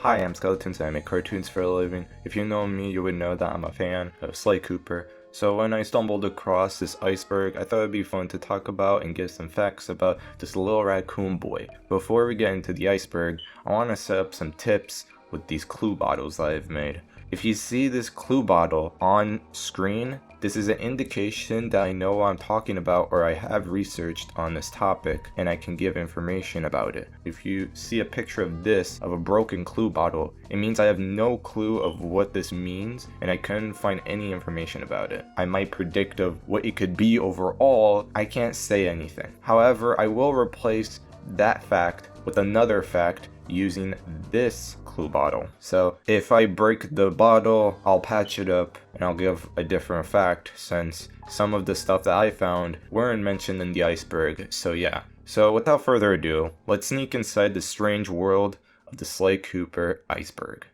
Hi, I'm Skeletons and I make cartoons for a living. If you know me, you would know that I'm a fan of Sly Cooper. So when I stumbled across this Iceberg, I thought it'd be fun to talk about and give some facts about this little raccoon boy. Before we get into the Iceberg, I want to set up some tips with these clue bottles that I've made. If you see this clue bottle on screen, this is an indication that I know what I'm talking about or I have researched on this topic and I can give information about it. If you see a picture of a broken clue bottle, it means I have no clue of what this means and I couldn't find any information about it. I might predict of what it could be overall, I can't say anything. However, I will replace that fact with another fact using this clue bottle. So if I break the bottle, I'll patch it up and I'll give a different fact since some of the stuff that I found weren't mentioned in the Iceberg. So yeah. So without further ado, let's sneak inside the strange world of the Sly Cooper Iceberg.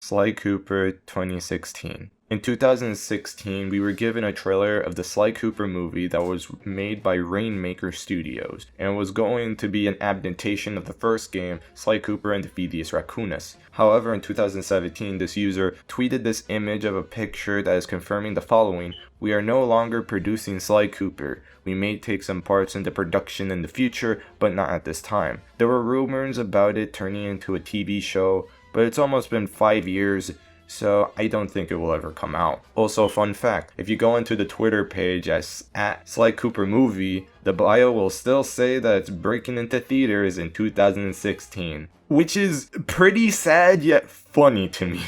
Sly Cooper 2016. In 2016, we were given a trailer of the Sly Cooper movie that was made by Rainmaker Studios, and was going to be an adaptation of the first game, Sly Cooper and the Fiendish Raccoonus. However, in 2017, this user tweeted this image of a picture that is confirming the following: "We are no longer producing Sly Cooper. We may take some parts into production in the future, but not at this time." There were rumors about it turning into a TV show, but it's almost been 5 years, so I don't think it will ever come out. Also, fun fact, if you go into the Twitter page at Sly Cooper Movie, the bio will still say that it's breaking into theaters in 2016. Which is pretty sad yet funny to me.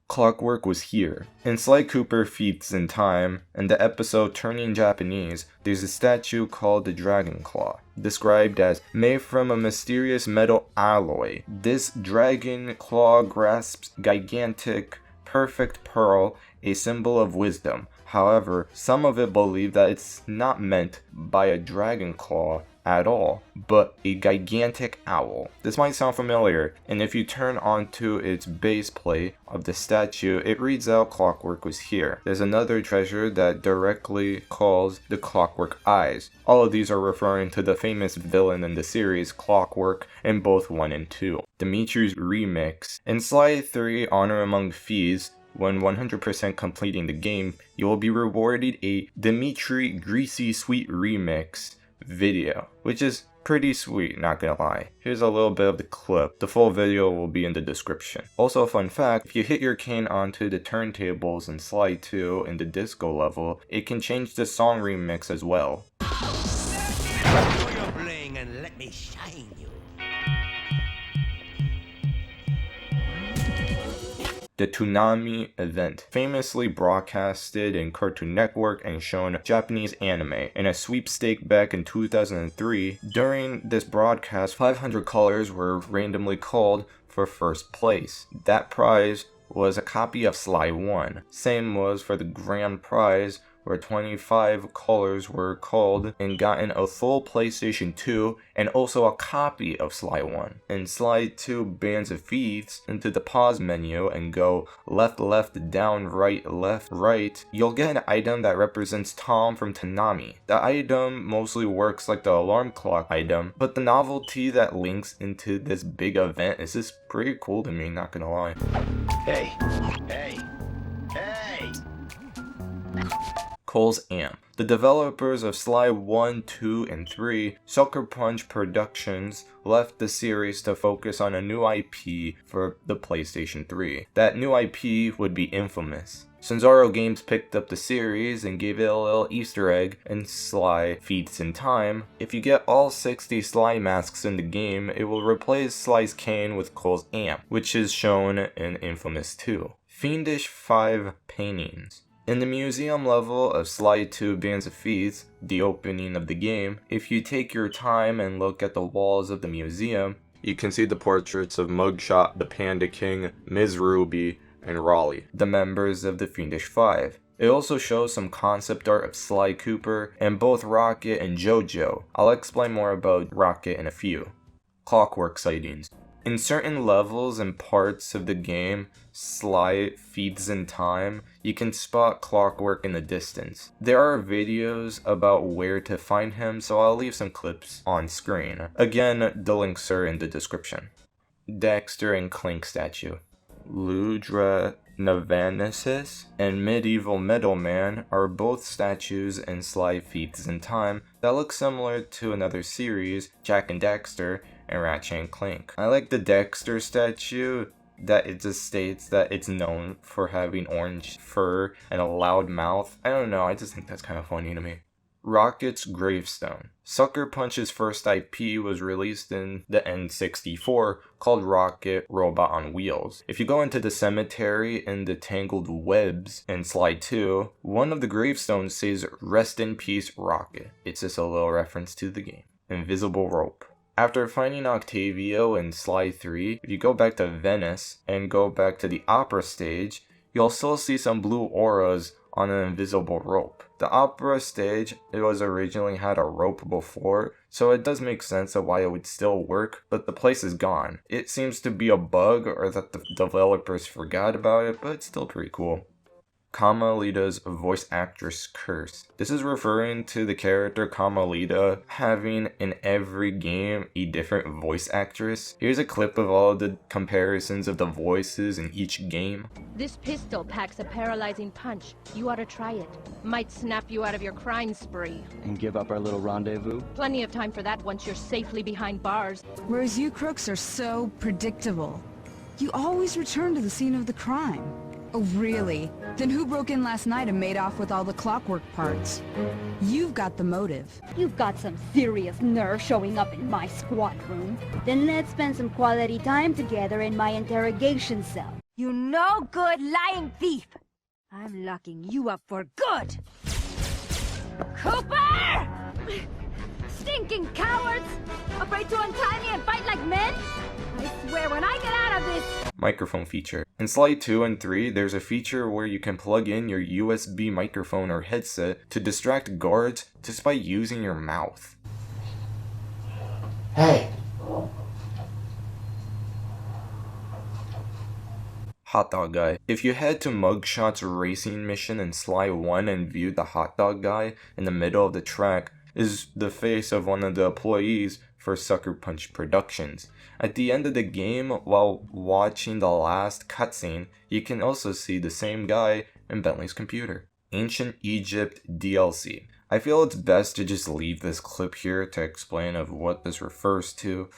Clockwerk was here. In Sly Cooper Feats in Time, and the episode Turning Japanese, there's a statue called the Dragon Claw, described as made from a mysterious metal alloy. This dragon claw grasps gigantic, perfect pearl, a symbol of wisdom. However, some of it believe that it's not meant by a dragon claw at all, but a gigantic owl. This might sound familiar, and if you turn onto its base plate of the statue, it reads out Clockwerk was here. There's another treasure that directly calls the Clockwerk Eyes. All of these are referring to the famous villain in the series, Clockwerk, in both 1 and 2. Dimitri's remix. In Sly 3 Honor Among Thieves, when 100% completing the game, you will be rewarded a Dimitri Greasy Sweet Remix video, which is pretty sweet, not gonna lie. Here's a little bit of the clip. The full video will be in the description. Also, a fun fact, if you hit your cane onto the turntables in Sly 2 in the disco level, it can change the song remix as well. Bling and let me shine you. The Toonami Event, famously broadcasted in Cartoon Network and shown Japanese anime. In a sweepstake back in 2003, during this broadcast, 500 callers were randomly called for first place. That prize was a copy of Sly 1. Same was for the grand prize, where 25 callers were called and gotten a full PlayStation 2 and also a copy of Sly 1. In Sly 2 Bands of Thieves, into the pause menu and go left, left, down, right, left, right, you'll get an item that represents Tom from Toonami. The item mostly works like the alarm clock item, but the novelty that links into this big event is just pretty cool to me, not gonna lie. Hey, hey, hey! Cole's Amp. The developers of Sly 1, 2, and 3, Sucker Punch Productions, left the series to focus on a new IP for the PlayStation 3. That new IP would be Infamous. Sanzaro Games picked up the series and gave it a little Easter egg in Sly Feats in Time. If you get all 60 Sly masks in the game, it will replace Sly's cane with Cole's Amp, which is shown in Infamous 2. Fiendish 5 paintings. In the museum level of Sly 2 Bands of Thieves, the opening of the game, if you take your time and look at the walls of the museum, you can see the portraits of Mugshot, the Panda King, Ms. Ruby, and Raleigh, the members of the Fiendish 5. It also shows some concept art of Sly Cooper and both Rocket and JoJo. I'll explain more about Rocket in a few. Clockwerk Sightings. In certain levels and parts of the game, Sly Feeds in Time, you can spot Clockwerk in the distance. There are videos about where to find him, so I'll leave some clips on screen. Again, the links are in the description. Daxter and Clank statue. Ludra Navanesis and Medieval Metalman are both statues in Sly Thieves in Time that look similar to another series, Jak and Daxter and Ratchet and Clank. I like the Daxter statue that it just states that it's known for having orange fur and a loud mouth. I don't know, I just think that's kind of funny to me. Rocket's Gravestone. Sucker Punch's first IP was released in the N64 called Rocket Robot on Wheels. If you go into the cemetery in the Tangled Webs in Sly 2, one of the gravestones says "Rest in Peace, Rocket." It's just a little reference to the game. Invisible Rope. After finding Octavio in Sly 3, if you go back to Venice and go back to the opera stage, you'll still see some blue auras on an invisible rope. The opera stage, it was originally had a rope before, so it does make sense of why it would still work, but the place is gone. It seems to be a bug or that the developers forgot about it, but it's still pretty cool. Carmelita's voice actress curse. This is referring to the character Carmelita having in every game a different voice actress. Here's a clip of all of the comparisons of the voices in each game. This pistol packs a paralyzing punch. You ought to try it. Might snap you out of your crime spree. And give up our little rendezvous? Plenty of time for that once you're safely behind bars. Whereas you crooks are so predictable. You always return to the scene of the crime. Oh, really? Then who broke in last night and made off with all the clockwork parts? You've got the motive. You've got some serious nerve showing up in my squad room. Then let's spend some quality time together in my interrogation cell. You no good lying thief! I'm locking you up for good! Cooper! Stinking cowards! Afraid to untie me and fight like men? I swear when I get out of this... Microphone feature. In Sly 2 and 3, there's a feature where you can plug in your USB microphone or headset to distract guards just by using your mouth. Hey! Hot Dog Guy. If you head to Mugshot's racing mission in Sly 1 and view the hot dog guy in the middle of the track, is the face of one of the employees for Sucker Punch Productions. At the end of the game, while watching the last cutscene, you can also see the same guy in Bentley's computer. Ancient Egypt DLC. I feel it's best to just leave this clip here to explain of what this refers to.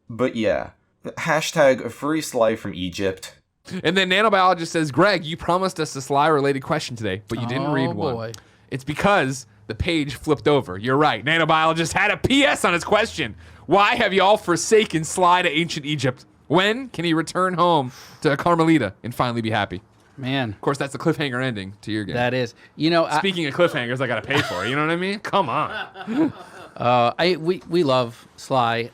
But yeah, hashtag free Sly from Egypt. And then Nanobiologist says, Greg, you promised us a Sly-related question today, but you didn't read one. Boy. It's because the page flipped over. You're right. Nanobiologist had a PS on his question. Why have y'all forsaken Sly to ancient Egypt? When can he return home to Carmelita and finally be happy? Man. Of course, that's the cliffhanger ending to your game. That is. You know, Speaking of cliffhangers, I got to pay for it. You know what I mean? Come on. we love Sly.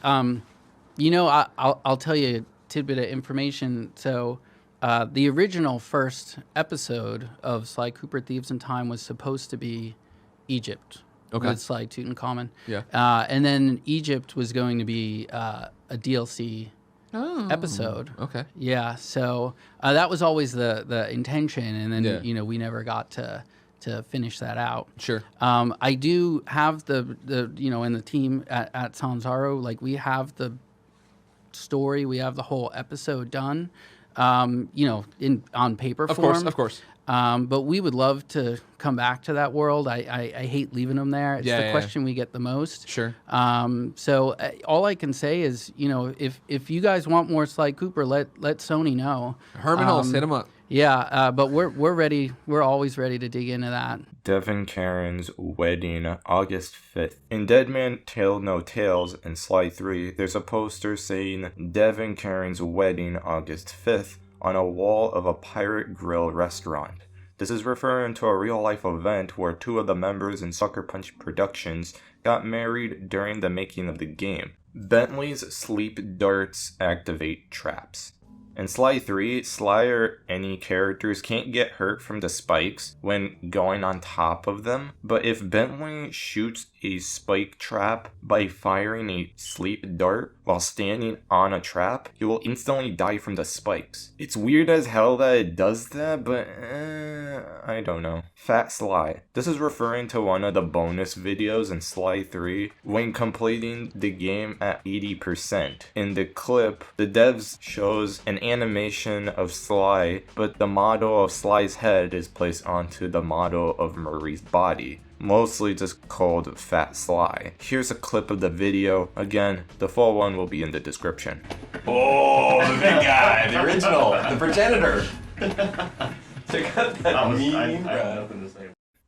You know, I'll tell you a tidbit of information. So, the original first episode of Sly Cooper Thieves in Time was supposed to be Egypt. Okay. With Sly Tutankhamun. Yeah. And then Egypt was going to be a DLC episode. Okay. Yeah. So that was always the intention, and then Yeah. we never got to finish that out. Sure. I do have the in the team at Sanzaro, like we have the story, we have the whole episode done. On paper form. Of course. But we would love to come back to that world. I hate leaving them there. It's the question we get the most. Sure. So all I can say is, if you guys want more Sly Cooper, let Sony know. Herman Hulse, hit him up. Yeah, but we're ready. We're always ready to dig into that. Devin Karin's wedding, August 5th. In Dead Man Tell No Tales in Sly 3, there's a poster saying Devin Karin's wedding, August 5th, on a wall of a Pirate Grill restaurant. This is referring to a real-life event where two of the members in Sucker Punch Productions got married during the making of the game. Bentley's sleep darts activate traps. In Sly 3, Sly or any characters can't get hurt from the spikes when going on top of them, but if Bentley shoots a spike trap by firing a sleep dart while standing on a trap, he will instantly die from the spikes. It's weird as hell that it does that, but I don't know. Fat Sly. This is referring to one of the bonus videos in Sly 3 when completing the game at 80%. In the clip, the devs shows an animation of Sly, but the model of Sly's head is placed onto the model of Marie's body, mostly just called Fat Sly. Here's a clip of the video. Again, the full one will be in the description. Oh, the big guy, the original, the progenitor. Check out that meme, bro.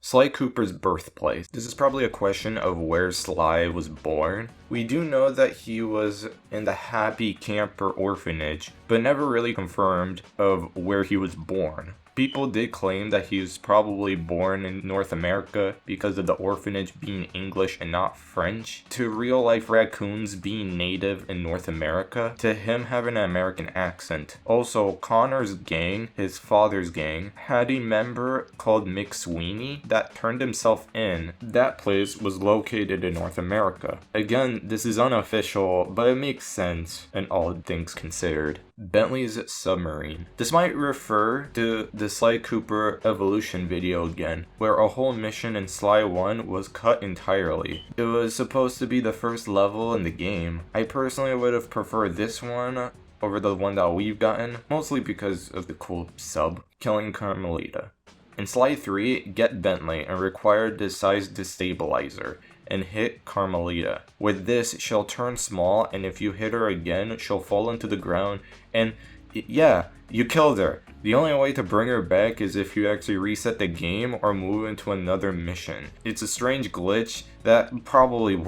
Sly Cooper's birthplace. This is probably a question of where Sly was born. We do know that he was in the Happy Camper orphanage, but never really confirmed of where he was born. People did claim that he was probably born in North America because of the orphanage being English and not French, to real-life raccoons being native in North America, to him having an American accent. Also, Connor's gang, his father's gang, had a member called McSweeney that turned himself in. That place was located in North America. Again, this is unofficial, but it makes sense, and all things considered. Bentley's Submarine. This might refer to the Sly Cooper evolution video again, where a whole mission in Sly 1 was cut entirely. It was supposed to be the first level in the game. I personally would have preferred this one over the one that we've gotten, mostly because of the cool sub, killing Carmelita. In Sly 3, get Bentley and require the size destabilizer and hit Carmelita. With this, she'll turn small, and if you hit her again, she'll fall into the ground, and yeah, you killed her. The only way to bring her back is if you actually reset the game or move into another mission. It's a strange glitch that probably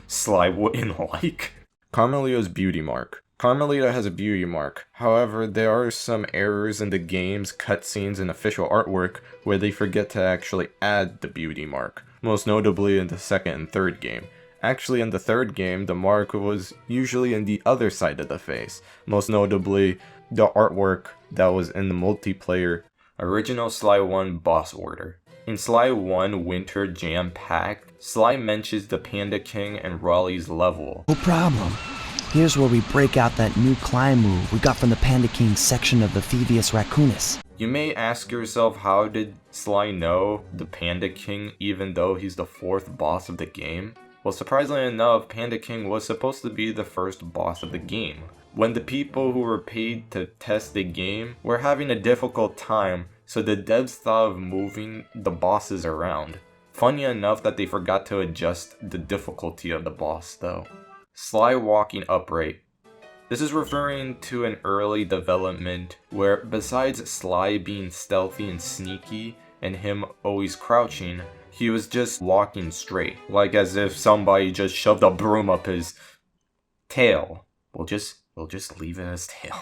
Sly wouldn't like. Carmelita's beauty mark. Carmelita has a beauty mark. However, there are some errors in the game's cutscenes and official artwork where they forget to actually add the beauty mark, most notably in the second and third game. Actually, in the third game, the mark was usually in the other side of the face, most notably the artwork that was in the multiplayer original Sly 1 boss order. In Sly 1 Winter Jam Packed, Sly mentions the Panda King and Raleigh's level. No problem. Here's where we break out that new climb move we got from the Panda King section of the Thieves Raccoonus. You may ask yourself, how did Sly know the Panda King even though he's the fourth boss of the game? Well, surprisingly enough, Panda King was supposed to be the first boss of the game. When the people who were paid to test the game were having a difficult time, so the devs thought of moving the bosses around. Funny enough that they forgot to adjust the difficulty of the boss though. Sly Walking Upright. This is referring to an early development where, besides Sly being stealthy and sneaky and him always crouching, he was just walking straight, like as if somebody just shoved a broom up his tail. We'll just leave it as tail.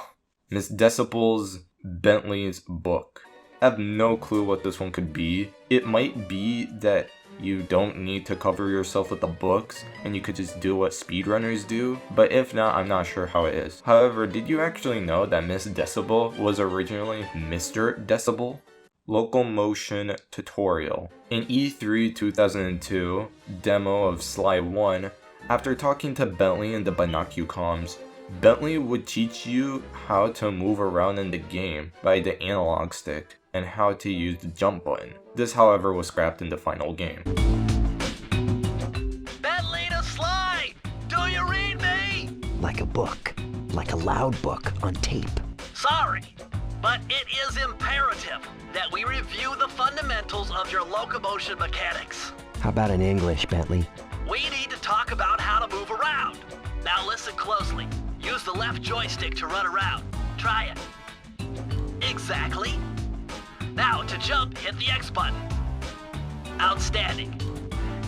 Miss Decibel's Bentley's book. I have no clue what this one could be. It might be that you don't need to cover yourself with the books and you could just do what speedrunners do, but if not, I'm not sure how it is. However, did you actually know that Miss Decibel was originally Mr. Decibel? Locomotion tutorial. In E3 2002 demo of Sly 1, after talking to Bentley in the Binocucomms, Bentley would teach you how to move around in the game by the analog stick and how to use the jump button. This, however, was scrapped in the final game. Bentley to Sly! Do you read me? Like a book. Like a loud book on tape. Sorry, but it is imperative that we review the fundamentals of your locomotion mechanics. How about in English, Bentley? We need to talk about how to move around. Now listen closely. Use the left joystick to run around. Try it. Exactly. Now to jump, hit the X button. Outstanding.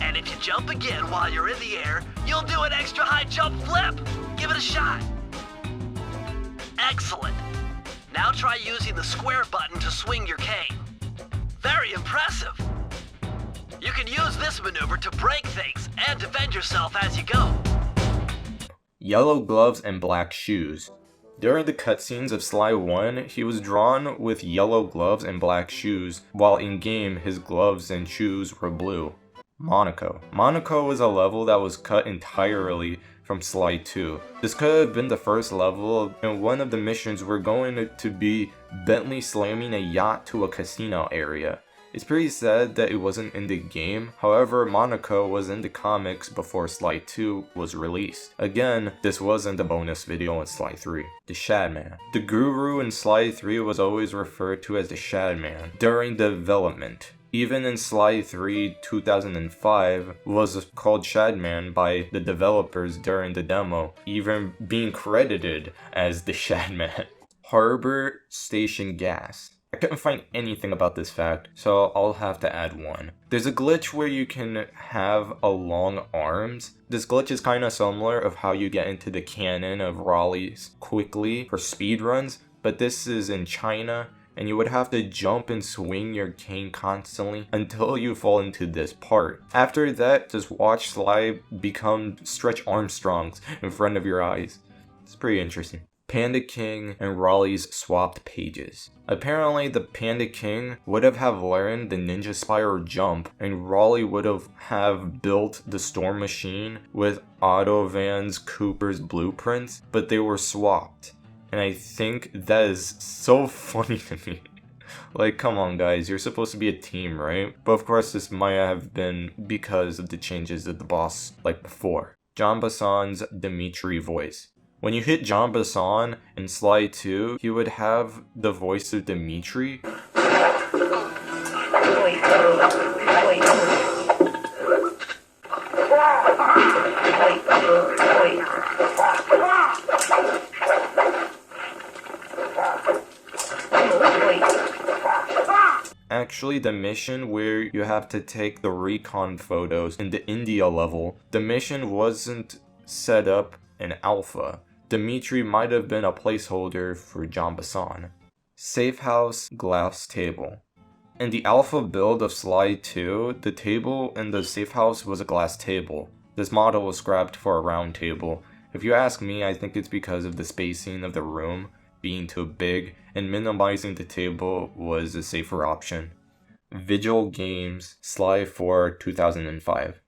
And if you jump again while you're in the air, you'll do an extra high jump flip. Give it a shot. Excellent. Now try using the square button to swing your cane. Very impressive. You can use this maneuver to break things and defend yourself as you go. Yellow gloves and black shoes. During the cutscenes of Sly 1, he was drawn with yellow gloves and black shoes, while in-game his gloves and shoes were blue. Monaco. Monaco was a level that was cut entirely from Sly 2. This could have been the first level, and one of the missions were going to be Bentley slamming a yacht to a casino area. It's pretty sad that it wasn't in the game, however Monaco was in the comics before Sly 2 was released. Again, this wasn't a bonus video in Sly 3. The Shadman. The Guru in Sly 3 was always referred to as the Shadman during development. Even in Sly 3 2005 was called Shadman by the developers during the demo, even being credited as the Shadman. Harbor Station Gas. I couldn't find anything about this fact, so I'll have to add one. There's a glitch where you can have a long arms. This glitch is kind of similar of how you get into the cannon of Raleigh's quickly for speedruns, but this is in China, and you would have to jump and swing your cane constantly until you fall into this part. After that, just watch Sly become Stretch Armstrongs in front of your eyes. It's pretty interesting. Panda King and Raleigh's swapped pages. Apparently, the Panda King would have learned the Ninja Spiral jump, and Raleigh would have built the Storm Machine with Autovan's Cooper's blueprints, but they were swapped. And I think that is so funny to me. Like, come on guys, you're supposed to be a team, right? But of course this might have been because of the changes of the boss like before. John Bison's Dimitri voice. When you hit John Bison in Sly 2, he would have the voice of Dimitri. Actually, the mission where you have to take the recon photos in the India level, the mission wasn't set up in alpha. Dimitri might have been a placeholder for John Bison. Safehouse glass table. In the alpha build of Sly 2, the table in the Safehouse was a glass table. This model was scrapped for a round table. If you ask me, I think it's because of the spacing of the room being too big, and minimizing the table was a safer option. Vigil Games Sly 4 2005.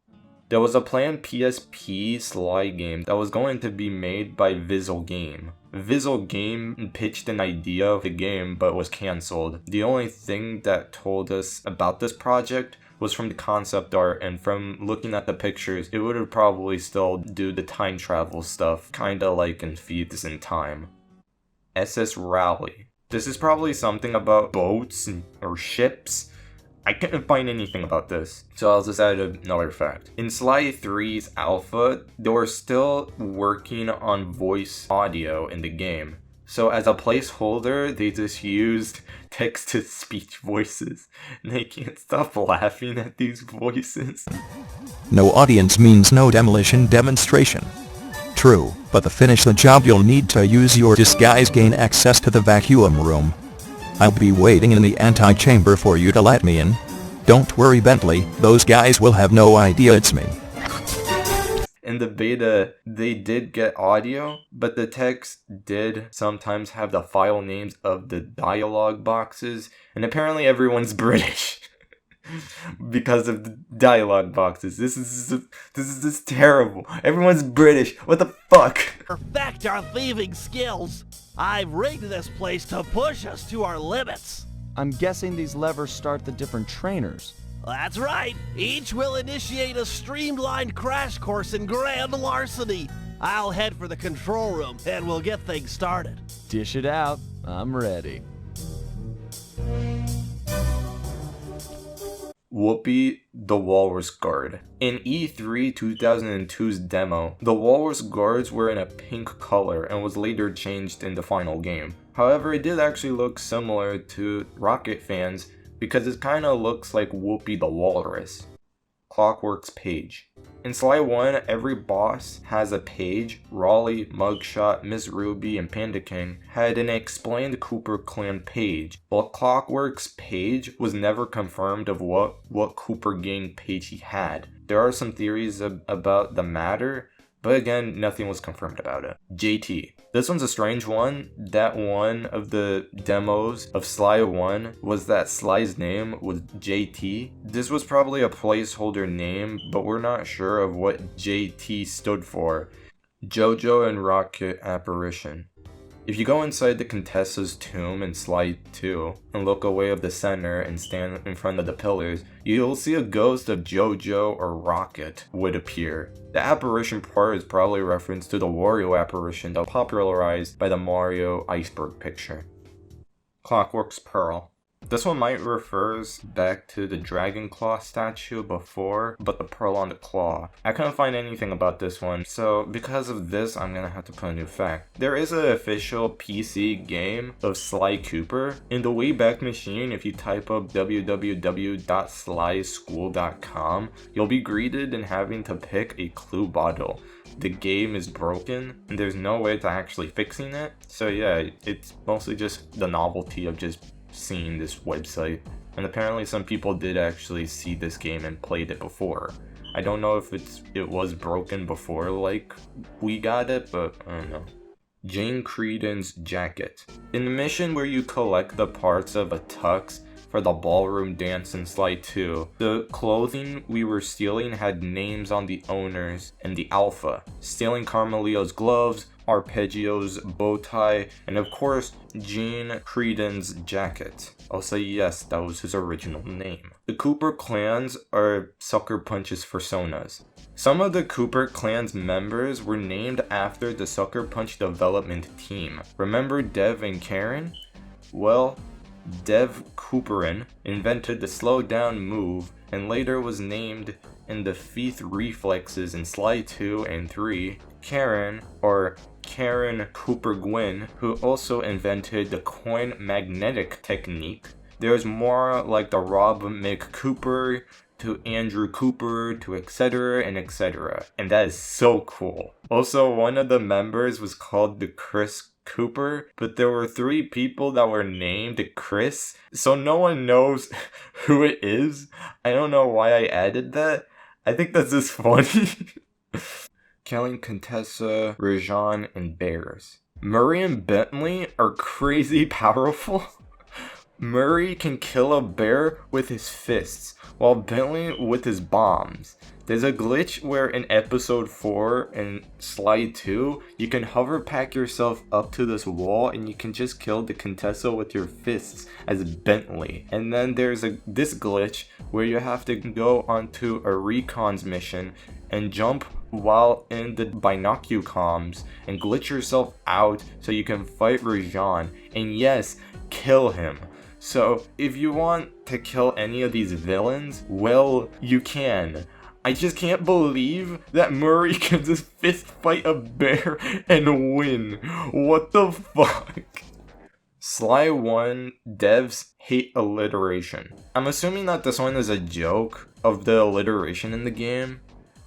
There was a planned PSP Sly game that was going to be made by Vigil Game. Vigil Game pitched an idea of the game but was cancelled. The only thing that told us about this project was from the concept art, and from looking at the pictures, it would have probably still do the time travel stuff, kinda like in Thieves in Time. SS Raleigh. This is probably something about boats or ships. I couldn't find anything about this, so I'll just add another fact. In Sly 3's alpha, they were still working on voice audio in the game. So as a placeholder, they just used text-to-speech voices. And I can't stop laughing at these voices. No audience means no demolition demonstration. True, but to finish the job you'll need to use your disguise, gain access to the vacuum room. I'll be waiting in the antechamber for you to let me in. Don't worry Bentley, those guys will have no idea it's me. In the beta, they did get audio, but the text did sometimes have the file names of the dialogue boxes, and apparently everyone's British. Because of the dialogue boxes. This is terrible. Everyone's British. What the fuck? Perfect our thieving skills. I've rigged this place to push us to our limits. I'm guessing these levers start the different trainers. That's right. Each will initiate a streamlined crash course in grand larceny. I'll head for the control room and we'll get things started. Dish it out. I'm ready. Whoopie, the Walrus Guard. In E3 2002's demo, the Walrus Guards were in a pink color and was later changed in the final game. However, it did actually look similar to Rocket fans because it kinda looks like Whoopie the Walrus. Clockwerk's page. In Sly 1, every boss has a page. Raleigh, Mugshot, Miss Ruby, and Panda King had an explained Cooper clan page, while Clockwerk's page was never confirmed of what Cooper gang page he had. There are some theories about the matter, but again, nothing was confirmed about it. JT. This one's a strange one. That one of the demos of Sly 1 was that Sly's name was JT. This was probably a placeholder name, but we're not sure of what JT stood for. JoJo and Rocket Apparition. If you go inside the Contessa's tomb in Sly 2 and look away of the center and stand in front of the pillars, you'll see a ghost of JoJo or Rocket would appear. The apparition part is probably a reference to the Wario apparition that was popularized by the Mario Iceberg picture. Clockwerk's Pearl. This one might refers back to the Dragon Claw statue before, but the pearl on the claw. I couldn't find anything about this one, so because of this, I'm gonna have to put a new fact. There is an official PC game of Sly Cooper. In the Wayback Machine, if you type up www.slyschool.com, you'll be greeted in having to pick a clue bottle. The game is broken, and there's no way to actually fixing it, so yeah, it's mostly just the novelty of just seeing this website, and apparently some people did actually see this game and played it before. I don't know if it was broken before like we got it, but I don't know. Jane Creedon's jacket. In the mission where you collect the parts of a tux for the ballroom dance in Sly 2, the clothing we were stealing had names on the owners and the alpha. Stealing Carmelita's gloves, Arpeggio's bow tie, and of course, Jane Creedon's jacket. I'll say yes, that was his original name. The Cooper clans are Sucker Punch's personas. Some of the Cooper clan's members were named after the Sucker Punch development team. Remember Dev and Karin? Well, Dev Cooperin invented the slow down move and later was named in the Feeth reflexes in Sly 2 and 3. Karin, or Karin Cooper-Gwyn, who also invented the coin magnetic technique. There's more like the Rob McCooper to Andrew Cooper to etc. and etc. And that is so cool. Also, one of the members was called the Chris Cooper, but there were 3 people that were named Chris, so no one knows who it is. I don't know why I added that. I think that's just funny. Killing Contessa, Rajan, and Bears. Murray and Bentley are crazy powerful. Murray can kill a bear with his fists, while Bentley with his bombs. There's a glitch where in episode 4 in Sly 2, you can hover pack yourself up to this wall and you can just kill the Contessa with your fists as Bentley. And then there's this glitch where you have to go onto a recon's mission and jump while in the binoculars and glitch yourself out so you can fight Rajan and yes, kill him. So if you want to kill any of these villains, well, you can. I just can't believe that Murray can just fist fight a bear and win. What the fuck? Sly 1 devs hate alliteration. I'm assuming that this one is a joke of the alliteration in the game.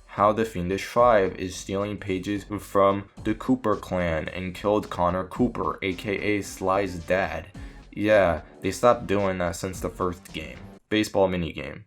How the Fiendish 5 is stealing pages from the Cooper clan and killed Connor Cooper, aka Sly's dad. Yeah, they stopped doing that since the first game. Baseball minigame.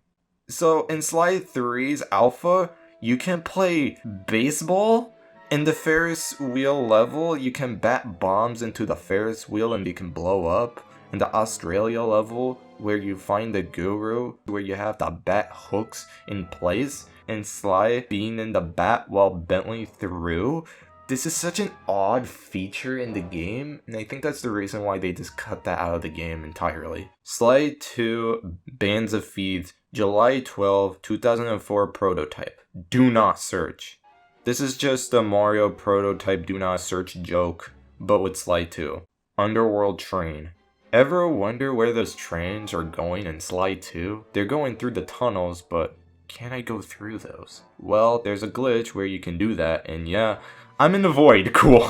So in Sly 3's alpha, you can play baseball? In the Ferris wheel level, you can bat bombs into the Ferris wheel and they can blow up. In the Australia level, where you find the guru, where you have the bat hooks in place, and Sly being in the bat while Bentley threw. This is such an odd feature in the game, and I think that's the reason why they just cut that out of the game entirely. Sly 2 Bands of Thieves, July 12, 2004 prototype. Do not search. This is just a Mario prototype do not search joke, but with Sly 2. Underworld Train. Ever wonder where those trains are going in Sly 2? They're going through the tunnels, but can I go through those? Well, there's a glitch where you can do that, and yeah, I'm in the void, cool.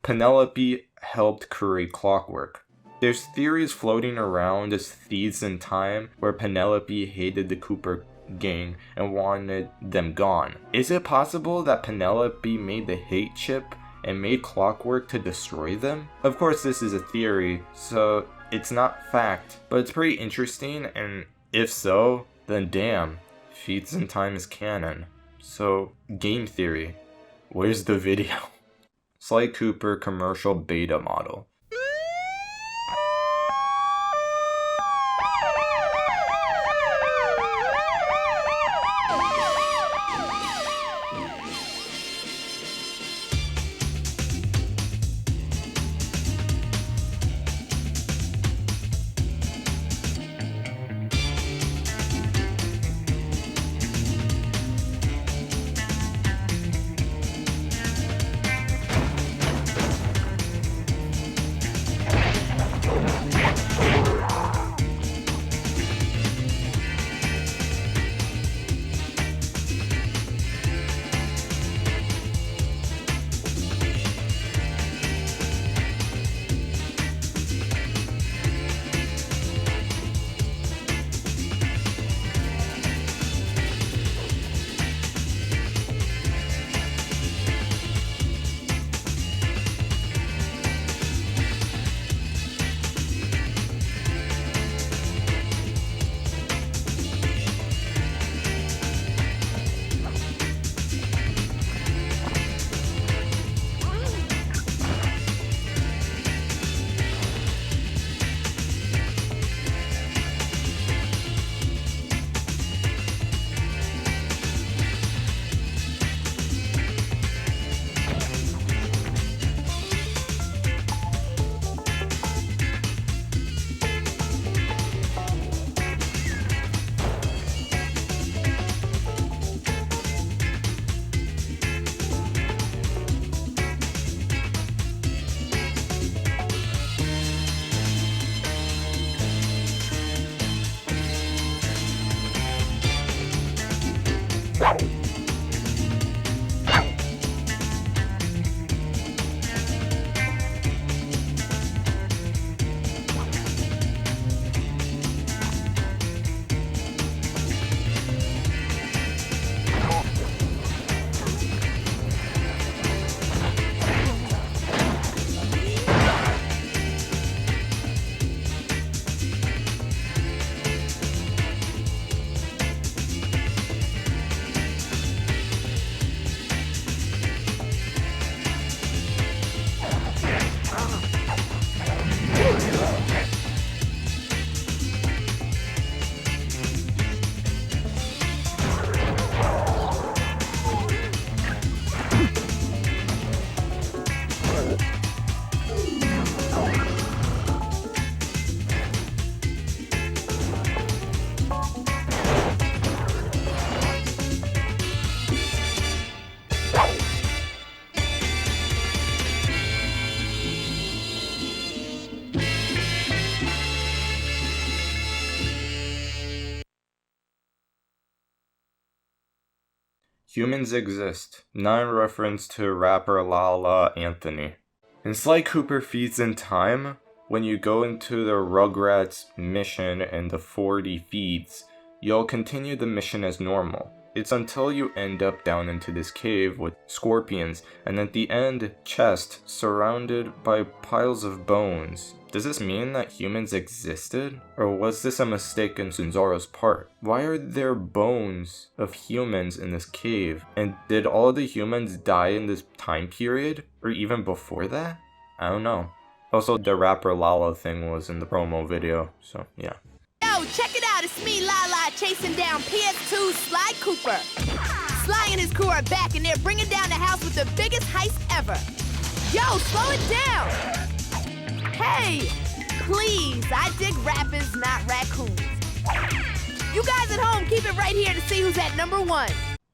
Penelope helped create Clockwerk. There's theories floating around as Thieves in Time where Penelope hated the Cooper gang and wanted them gone. Is it possible that Penelope made the hate chip and made Clockwerk to destroy them? Of course this is a theory, so it's not fact, but it's pretty interesting, and if so, then damn, Thieves in Time is canon. So, game theory. Where's the video? Sly Cooper commercial beta model. Humans exist, not in reference to rapper Lala Anthony. In Sly Cooper Feeds in Time, when you go into the Rugrats mission and the 4D feeds, you'll continue the mission as normal. It's until you end up down into this cave with scorpions, and at the end, chest surrounded by piles of bones. Does this mean that humans existed? Or was this a mistake on Sunzaro's part? Why are there bones of humans in this cave? And did all the humans die in this time period? Or even before that? I don't know. Also, the rapper Lala thing was in the promo video, so yeah. Yo, check it out, it's me, Lala, chasing down PS2 Sly Cooper. Sly and his crew are back and they're bringing down the house with the biggest heist ever. Yo, slow it down! Hey, please, I dig rappers, not raccoons. You guys at home, keep it right here to see who's at number 1.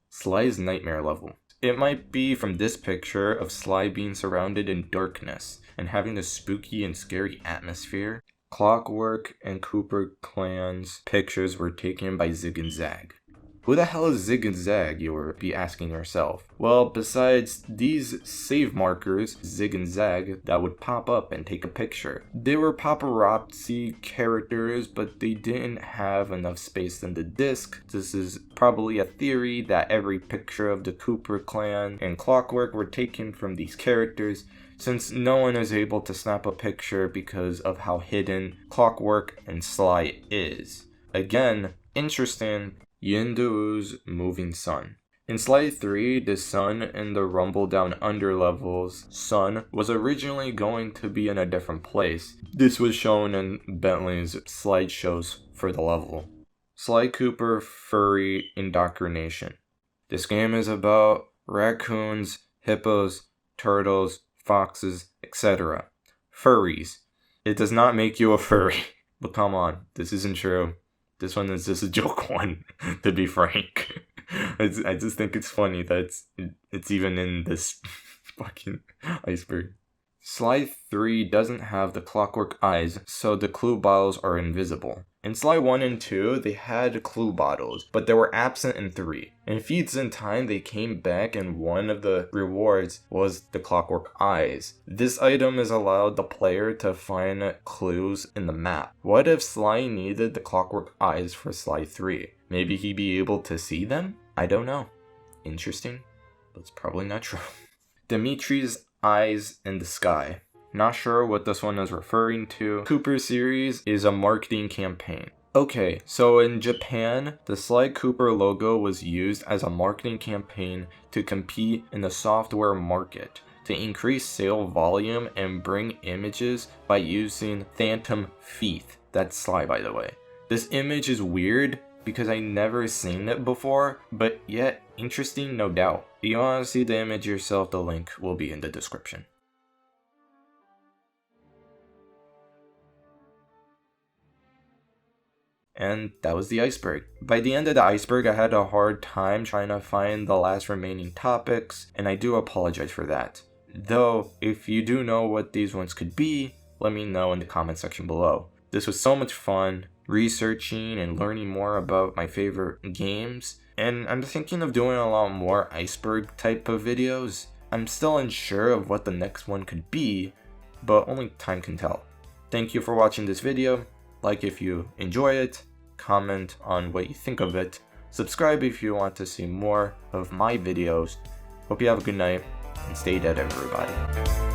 Sly's nightmare level. It might be from this picture of Sly being surrounded in darkness and having a spooky and scary atmosphere. Clockwerk and Cooper clan's pictures were taken by Zig and Zag. Who the hell is Zig and Zag, you will be asking yourself? Well, besides these save markers, Zig and Zag, that would pop up and take a picture. They were paparazzi characters, but they didn't have enough space in the disc. This is probably a theory that every picture of the Cooper clan and Clockwerk were taken from these characters, since no one is able to snap a picture because of how hidden Clockwerk and Sly is. Again, interesting. Yindu's moving sun. In Sly 3, the sun in the rumble down under levels, sun, was originally going to be in a different place. This was shown in Bentley's slideshows for the level. Sly Cooper Furry Indoctrination. This game is about raccoons, hippos, turtles, foxes, etc. Furries. It does not make you a furry. But come on, this isn't true. This one is just a joke one, to be frank. I just think it's funny that it's even in this fucking Iceberg. Sly 3 doesn't have the clockwork eyes, so the clue bottles are invisible. In Sly 1 and 2, they had clue bottles, but they were absent in 3. In Feats in Time, they came back and one of the rewards was the clockwork eyes. This item is allowed the player to find clues in the map. What if Sly needed the clockwork eyes for Sly 3? Maybe he'd be able to see them? I don't know. Interesting, but it's probably not true. Dimitri's eyes in the sky. Not sure what this one is referring to. Cooper series is a marketing campaign. Okay, so in Japan, the Sly Cooper logo was used as a marketing campaign to compete in the software market, to increase sale volume and bring images by using Phantom Feet. That's Sly, by the way. This image is weird because I never seen it before, but yet interesting, no doubt. If you want to see the image yourself, the link will be in the description. And that was the Iceberg. By the end of the Iceberg, I had a hard time trying to find the last remaining topics, and I do apologize for that. Though, if you do know what these ones could be, let me know in the comment section below. This was so much fun, researching and learning more about my favorite games, and I'm thinking of doing a lot more Iceberg type of videos. I'm still unsure of what the next one could be, but only time can tell. Thank you for watching this video. Like if you enjoy it, comment on what you think of it, subscribe if you want to see more of my videos. Hope you have a good night, and stay dead everybody.